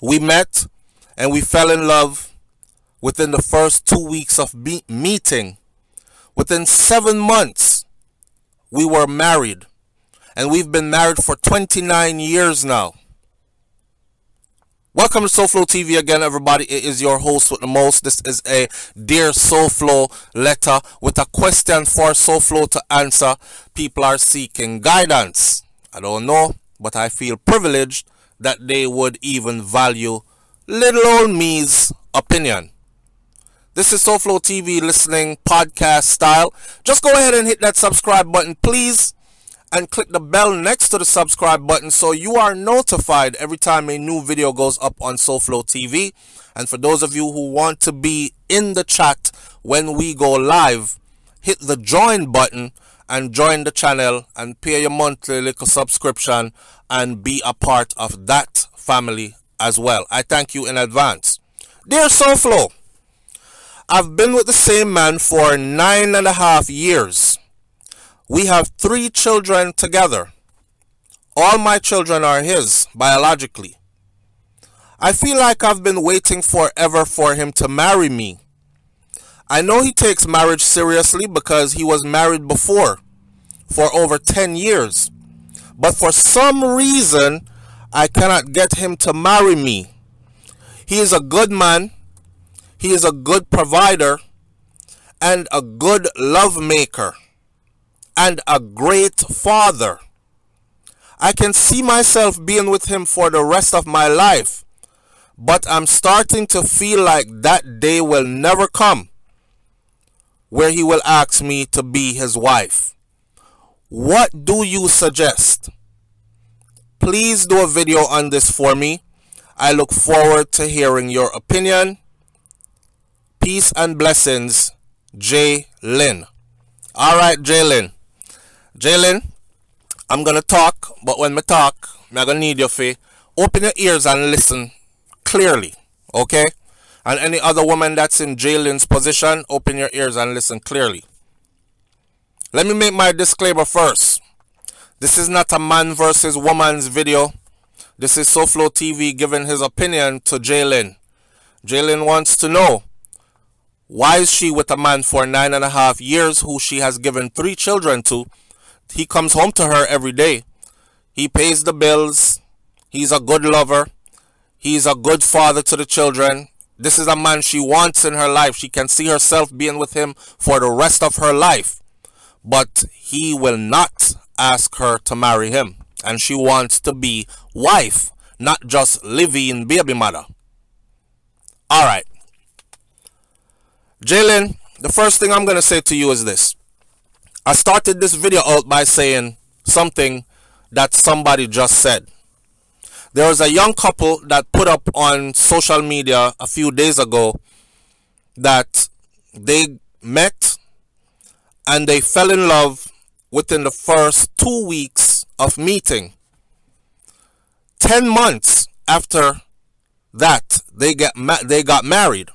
We met and we fell in love within the first 2 weeks of meeting. Within 7 months, we were married. And we've been married for 29 years now. Welcome to SouFLoTV again, everybody. It is your host with the most. This is a Dear SouFLo letter with a question for SouFLo to answer. People are seeking guidance. I don't know, but I feel privileged that they would even value little old me's opinion. This is SouFLoTV listening podcast style. Just go ahead and hit that subscribe button, please. And click the bell next to the subscribe button so you are notified every time a new video goes up on SouFLoTV. And for those of you who want to be in the chat when we go live, hit the join button and join the channel and pay your monthly little subscription and be a part of that family as well. I thank you in advance. Dear SouFLo, I've been with the same man for 9.5 years. We have 3 children together. All my children are his, biologically. I feel like I've been waiting forever for him to marry me. I know he takes marriage seriously because he was married before, for over 10 years. But for some reason, I cannot get him to marry me. He is a good man. He is a good provider and a good love maker. And a great father. I can see myself being with him for the rest of my life, but I'm starting to feel like that day will never come where he will ask me to be his wife. What do you suggest? Please do a video on this for me. I look forward to hearing your opinion. Peace and blessings, J. Lynn. Alright, J. Lynn. Jalen, I'm going to talk, but when I talk, I'm going to need you to open your ears and listen clearly, okay? And any other woman that's in Jalen's position, open your ears and listen clearly. Let me make my disclaimer first. This is not a man versus woman's video. This is SouFLoTV giving his opinion to Jalen. Jalen wants to know, why is she with a man for 9.5 years who she has given 3 children to? He comes home to her every day. He pays the bills. He's a good lover. He's a good father to the children. This is a man she wants in her life. She can see herself being with him for the rest of her life. But he will not ask her to marry him. And she wants to be wife, not just living baby mother. Alright. Jalen, the first thing I'm going to say to you is this. I started this video out by saying something that somebody just said. There was a young couple that put up on social media a few days ago that they met and they fell in love within the first 2 weeks of meeting. 10 months after that, they got married.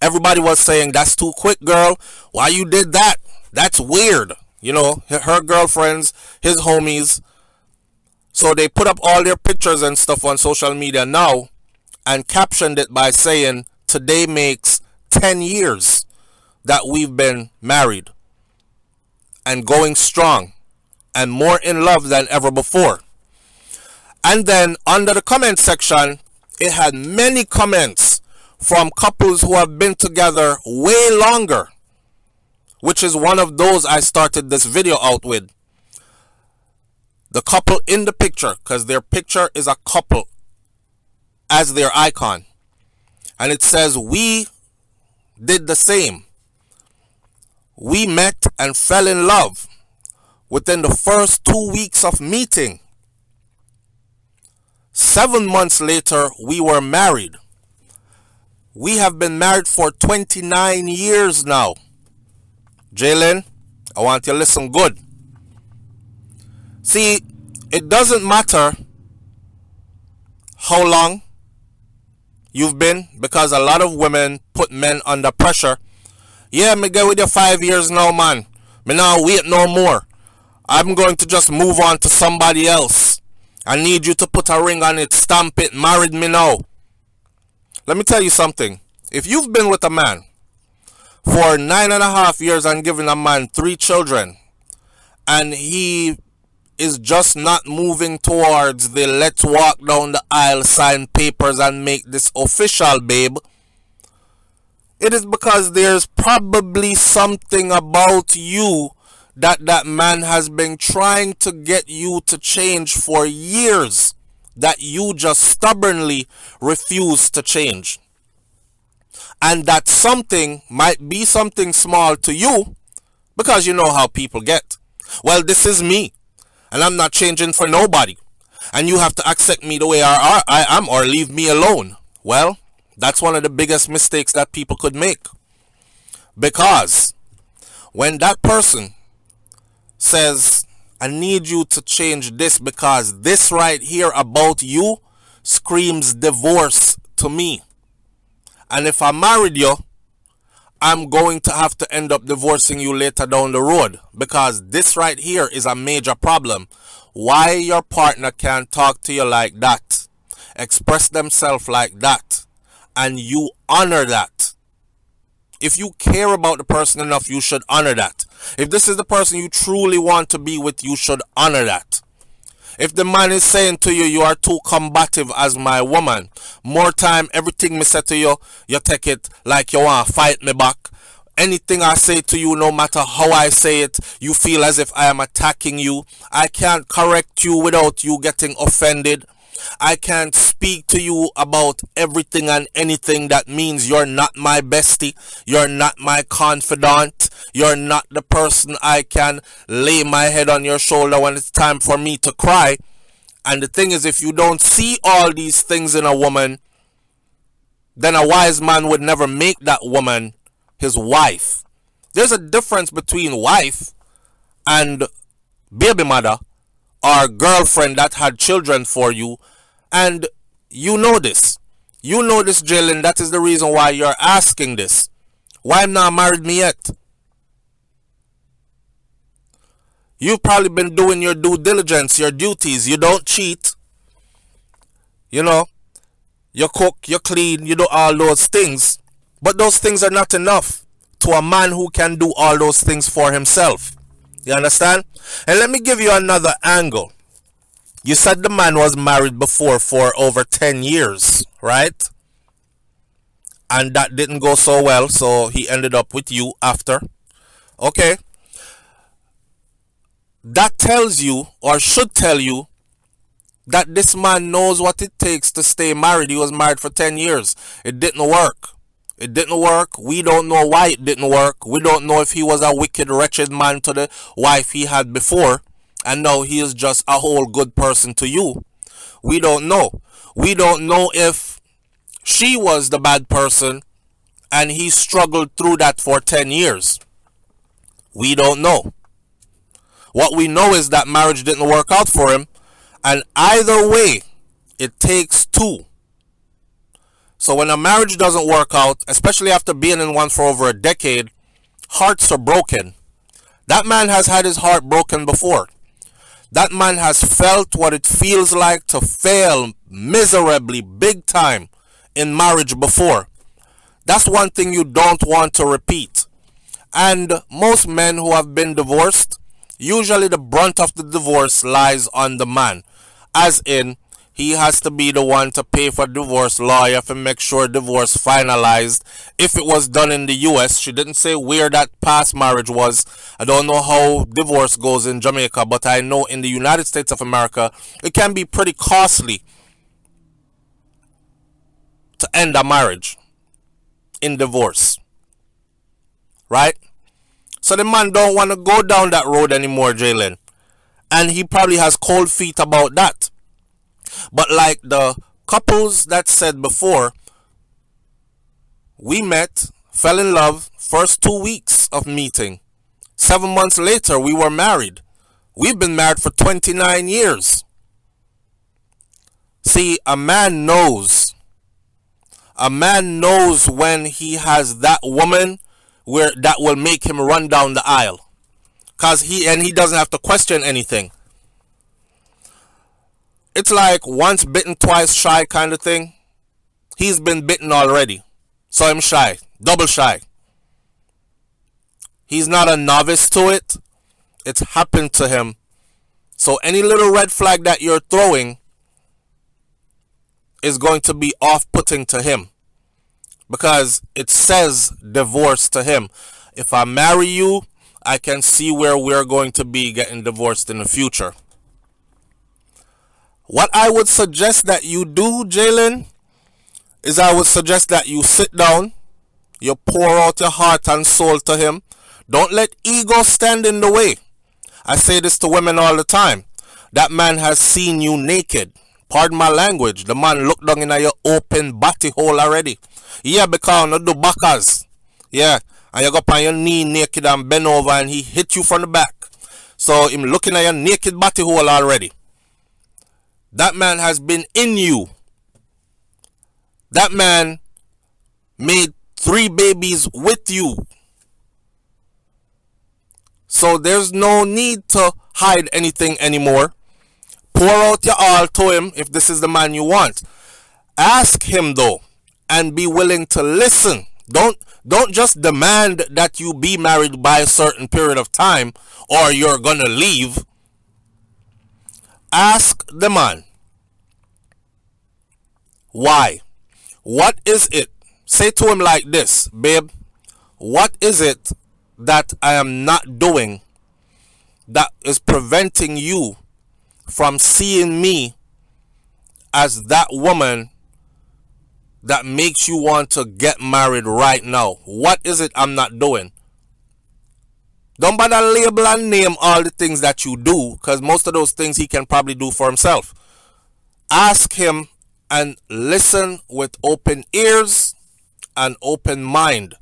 Everybody was saying, that's too quick, girl. Why you did that? That's weird. You know, her girlfriends, his homies. So they put up all their pictures and stuff on social media now and captioned it by saying, today makes 10 years that we've been married and going strong and more in love than ever before. And then under the comment section, it had many comments from couples who have been together way longer, which is one of those I started this video out with. The couple in the picture, because their picture is a couple as their icon. And it says, we did the same. We met and fell in love within the first 2 weeks of meeting. 7 months later, we were married. We have been married for 29 years now. Jalen, I want you to listen good. See, it doesn't matter how long you've been, because a lot of women put men under pressure. Yeah, me get with you 5 years now, man. Me now wait no more. I'm going to just move on to somebody else. I need you to put a ring on it, stamp it, married me now. Let me tell you something. If you've been with a man for 9.5 years and given a man 3 children, and he is just not moving towards the let's walk down the aisle, sign papers and make this official, babe, it is because there's probably something about you that man has been trying to get you to change for years, that you just stubbornly refuse to change. And that something might be something small to you, because you know how people get. Well, this is me, and I'm not changing for nobody, and you have to accept me the way I am or leave me alone. Well, that's one of the biggest mistakes that people could make. Because when that person says, I need you to change this because this right here about you screams divorce to me. And if I married you, I'm going to have to end up divorcing you later down the road, because this right here is a major problem. Why your partner can't talk to you like that, express themselves like that, and you honor that. If you care about the person enough, you should honor that. If this is the person you truly want to be with, you should honor that. If the man is saying to you, you are too combative as my woman, more time, everything me say to you, you take it like you want to fight me back. Anything I say to you, no matter how I say it, you feel as if I am attacking you. I can't correct you without you getting offended. I can't speak to you about everything and anything that means you're not my bestie, you're not my confidant, you're not the person I can lay my head on your shoulder when it's time for me to cry. And the thing is, if you don't see all these things in a woman, then a wise man would never make that woman his wife. There's a difference between wife and baby mother or girlfriend that had children for you. And you know this. You know this, Jalen. That is the reason why you're asking this. Why not married me yet? You've probably been doing your due diligence, your duties. You don't cheat. You know, you cook, you clean, you do all those things. But those things are not enough to a man who can do all those things for himself. You understand? And let me give you another angle. You said the man was married before for over 10 years, right? And that didn't go so well, so he ended up with you after. Okay. That tells you, or should tell you, that this man knows what it takes to stay married. He was married for 10 years. It didn't work. It didn't work. We don't know why it didn't work. We don't know if he was a wicked, wretched man to the wife he had before, and now he is just a whole good person to you. We don't know. We don't know if she was the bad person and he struggled through that for 10 years. We don't know. What we know is that marriage didn't work out for him, and either way, it takes two. So when a marriage doesn't work out, especially after being in one for over a decade, hearts are broken. That man has had his heart broken before. That man has felt what it feels like to fail miserably, big time, in marriage before. That's one thing you don't want to repeat. And most men who have been divorced, usually the brunt of the divorce lies on the man. As in, he has to be the one to pay for divorce lawyer to make sure divorce finalized. If it was done in the US, she didn't say where that past marriage was. I don't know how divorce goes in Jamaica, but I know in the United States of America, it can be pretty costly to end a marriage in divorce. Right? So the man don't want to go down that road anymore, Jalen. And he probably has cold feet about that. But like the couples that said before, we met, fell in love, first 2 weeks of meeting. 7 months later, we were married. We've been married for 29 years. See, a man knows. A man knows when he has that woman where that will make him run down the aisle. Because he doesn't have to question anything. It's like once bitten, twice shy kind of thing. He's been bitten already. So I'm shy. Double shy. He's not a novice to it. It's happened to him. So any little red flag that you're throwing is going to be off-putting to him. Because it says divorce to him. If I marry you, I can see where we're going to be getting divorced in the future. What I would suggest that you do, Jalen, is I would suggest that you sit down, you pour out your heart and soul to him. Don't let ego stand in the way. I say this to women all the time. That man has seen you naked. Pardon my language. The man looked down in your open body hole already. Yeah, because you do backers. Yeah, and you go up on your knee naked and bend over and he hit you from the back. So him looking at your naked body hole already. That man has been in you. That man made 3 babies with you. So there's no need to hide anything anymore. Pour out your all to him if this is the man you want. Ask him though, and be willing to listen. Don't just demand that you be married by a certain period of time or you're gonna leave. Ask the man. Why? What is it? Say to him like this, babe, what is it that I am not doing that is preventing you from seeing me as that woman that makes you want to get married right now? What is it I'm not doing? Don't bother label and name all the things that you do, because most of those things he can probably do for himself. Ask him and listen with open ears and open mind.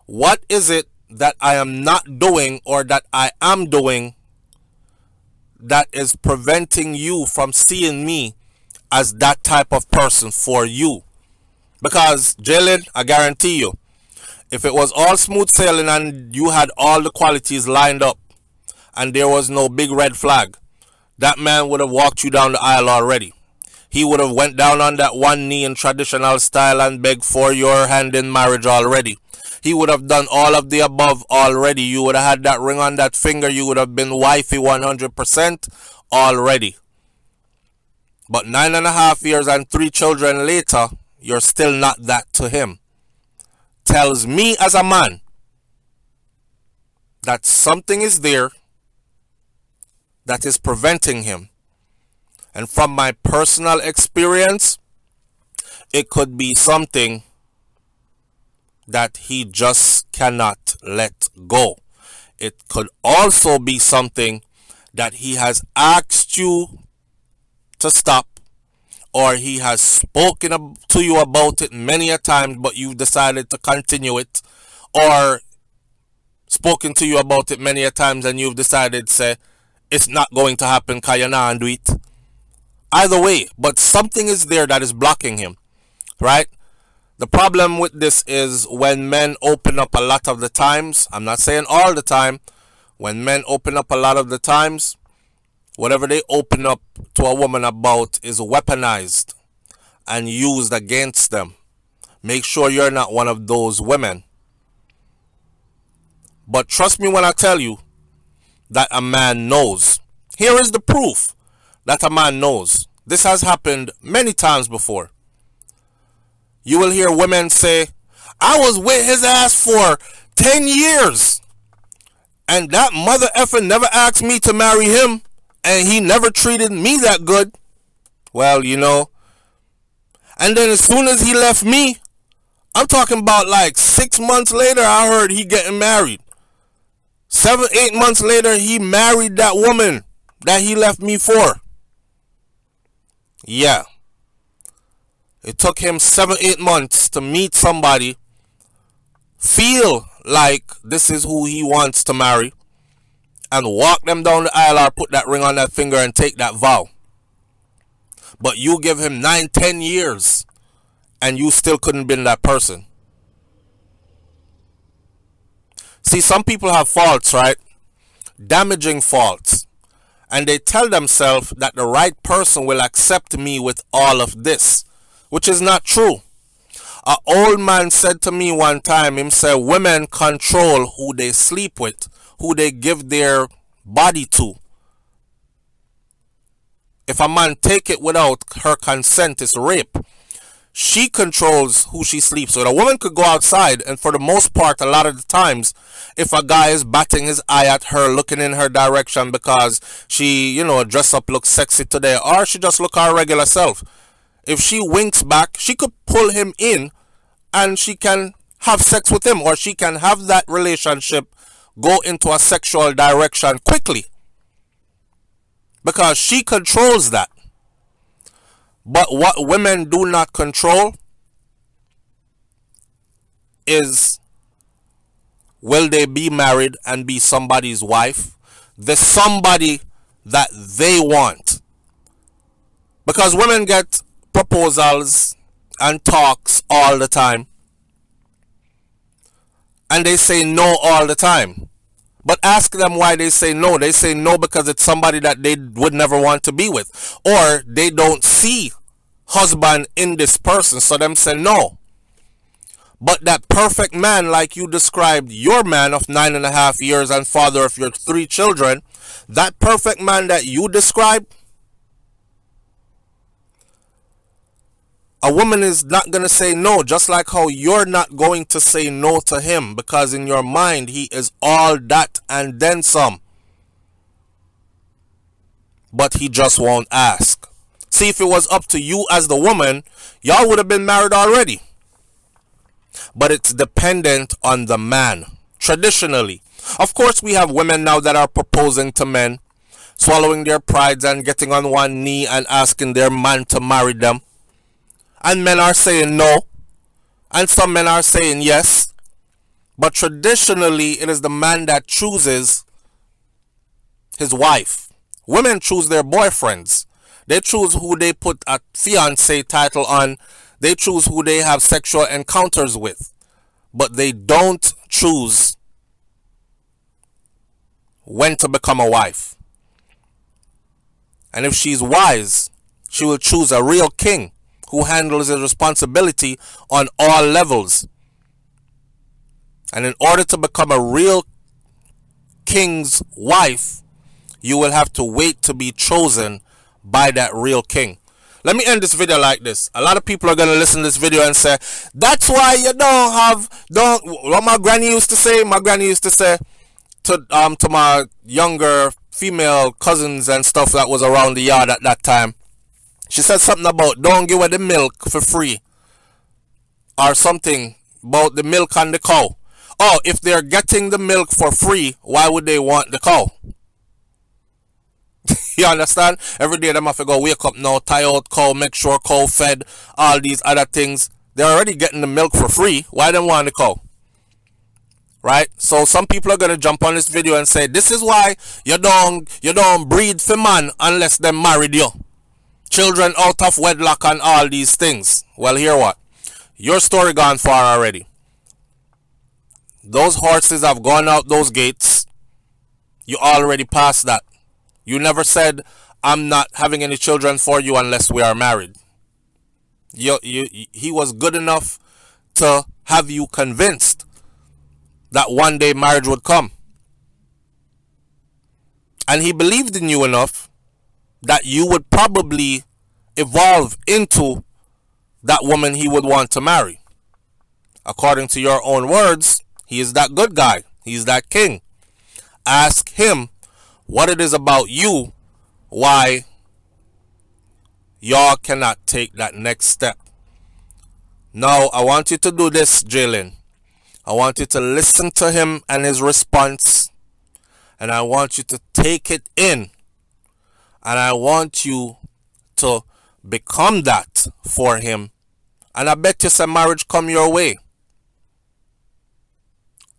What is it that I am not doing or that I am doing that is preventing you from seeing me as that type of person for you? Because, Jalen, I guarantee you, if it was all smooth sailing and you had all the qualities lined up and there was no big red flag, that man would have walked you down the aisle already. He would have went down on that one knee in traditional style and begged for your hand in marriage already. He would have done all of the above already. You would have had that ring on that finger. You would have been wifey 100% already. But 9.5 years and 3 children later, you're still not that to him. Tells me as a man that something is there that is preventing him. And from my personal experience, it could be something that he just cannot let go. It could also be something that he has asked you to stop, or he has spoken to you about it many a time, but you've decided to continue it, or spoken to you about it many a times and you've decided to say, it's not going to happen because you're not do it. Either way, but something is there that is blocking him, right? The problem with this is when men open up a lot of the times, I'm not saying all the time, when men open up a lot of the times, whatever they open up to a woman about is weaponized and used against them. Make sure you're not one of those women. But trust me when I tell you that a man knows. Here is the proof that a man knows. This has happened many times before. You will hear women say, I was with his ass for 10 years. And that mother effer never asked me to marry him. And he never treated me that good. Well, you know. And then as soon as he left me, I'm talking about like 6 months later, I heard he getting married. 7, 8 months later, he married that woman that he left me for. Yeah. It took him 7, 8 months to meet somebody, feel like this is who he wants to marry, and walk them down the aisle or put that ring on that finger and take that vow. But you give him 9, 10 years and you still couldn't be that person. See, some people have faults, right? Damaging faults. and they tell themselves that the right person will accept me with all of this, which is not true. An old man said to me one time, him said, women control who they sleep with, who they give their body to. If a man take it without her consent, it's rape. She controls who she sleeps with. A woman could go outside, and for the most part, a lot of the times, if a guy is batting his eye at her, looking in her direction because she, you know, dress up, look sexy today, or she just look her regular self, if she winks back, she could pull him in and she can have sex with him, or she can have that relationship go into a sexual direction quickly because she controls that. But what women do not control is, will they be married and be somebody's wife? The somebody that they want. Because women get proposals and talks all the time, and they say no all the time. But ask them why they say no. They say no because it's somebody that they would never want to be with, or they don't see husband in this person, so them say no. But that perfect man, like you described your man of 9.5 years and father of your 3 children, that perfect man that you described, a woman is not going to say no, just like how you're not going to say no to him, because in your mind he is all that and then some. But he just won't ask. See, if it was up to you as the woman, y'all would have been married already. But it's dependent on the man, traditionally. Of course, we have women now that are proposing to men, swallowing their prides and getting on one knee and asking their man to marry them. And men are saying no, and some men are saying yes. But traditionally, it is the man that chooses his wife. Women choose their boyfriends. They choose who they put a fiance title on. They choose who they have sexual encounters with. But they don't choose when to become a wife. And if she's wise, she will choose a real king who handles his responsibility on all levels. And in order to become a real king's wife, you will have to wait to be chosen by that real king. Let me end this video like this. A lot of people are going to listen to this video and say, that's why you what my granny used to say. My granny used to say to my younger female cousins and stuff that was around the yard at that time. She said something about don't give her the milk for free, or something about the milk and the cow. Oh, if they're getting the milk for free, why would they want the cow? You understand? Every day them have to go wake up now, tie out cow, make sure cow fed, all these other things. They're already getting the milk for free. Why them want the cow? Right? So some people are gonna jump on this video and say, this is why you don't breed for man unless them married you. Children out of wedlock and all these things. Well, hear what? Your story gone far already. Those horses have gone out those gates. You already passed that. You never said, I'm not having any children for you unless we are married. He was good enough to have you convinced that one day marriage would come. And he believed in you enough that you would probably evolve into that woman he would want to marry. According to your own words, he is that good guy. He's that king. Ask him what it is about you why y'all cannot take that next step. Now, I want you to do this, Jalen. I want you to listen to him and his response, and I want you to take it in. And I want you to become that for him. And I bet you some marriage come your way.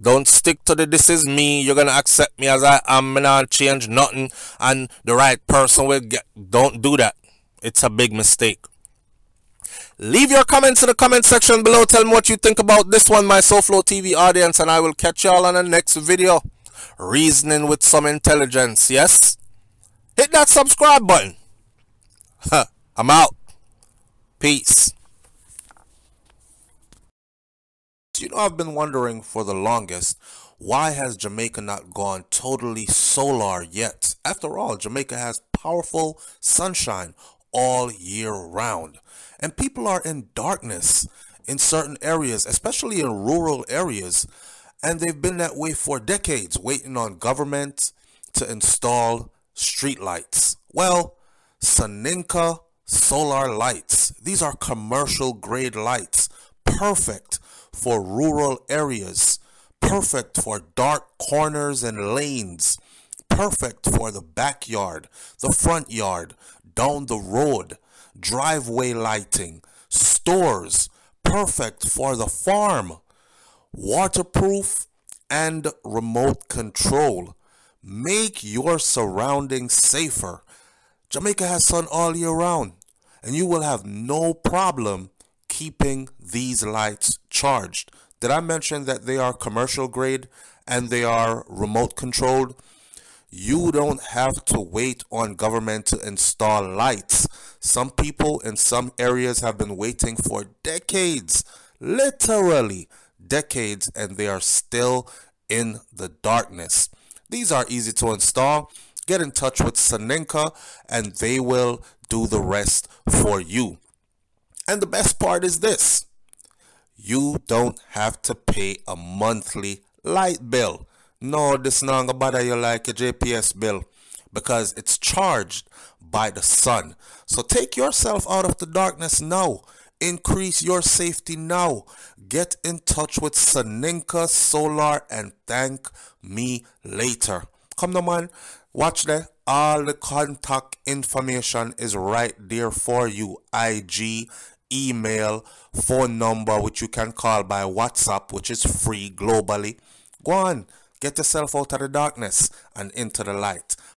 Don't stick to the this is me, you're going to accept me as I am, and I'll change nothing, and the right person will get. Don't do that. It's a big mistake. Leave your comments in the comment section below. Tell me what you think about this one, my SouFLoTV audience, and I will catch y'all on the next video. Reasoning with some intelligence, yes? Hit that subscribe button. I'm out. Peace. You know, I've been wondering for the longest, why has Jamaica not gone totally solar yet? After all, Jamaica has powerful sunshine all year round. And people are in darkness in certain areas, especially in rural areas. And they've been that way for decades, waiting on government to install street lights. Well, Soninka solar lights. These are commercial grade lights, perfect for rural areas, perfect for dark corners and lanes, perfect for the backyard, the front yard, down the road, driveway lighting, stores, perfect for the farm, waterproof and remote control. Make your surroundings safer. Jamaica has sun all year round, and you will have no problem keeping these lights charged. Did I mention that they are commercial grade and they are remote controlled? You don't have to wait on government to install lights. Some people in some areas have been waiting for decades, literally decades, and they are still in the darkness. These are easy to install. Get in touch with Soninka and they will do the rest for you. And the best part is this: you don't have to pay a monthly light bill. No, this not gonna bother you like a JPS bill, because it's charged by the sun. So take yourself out of the darkness now. Increase your safety now. Get in touch with Soninka Solar and thank me later. Come on, man. Watch there. All the contact information is right there for you. IG, email, phone number, which you can call by WhatsApp, which is free globally. Go on. Get yourself out of the darkness and into the light.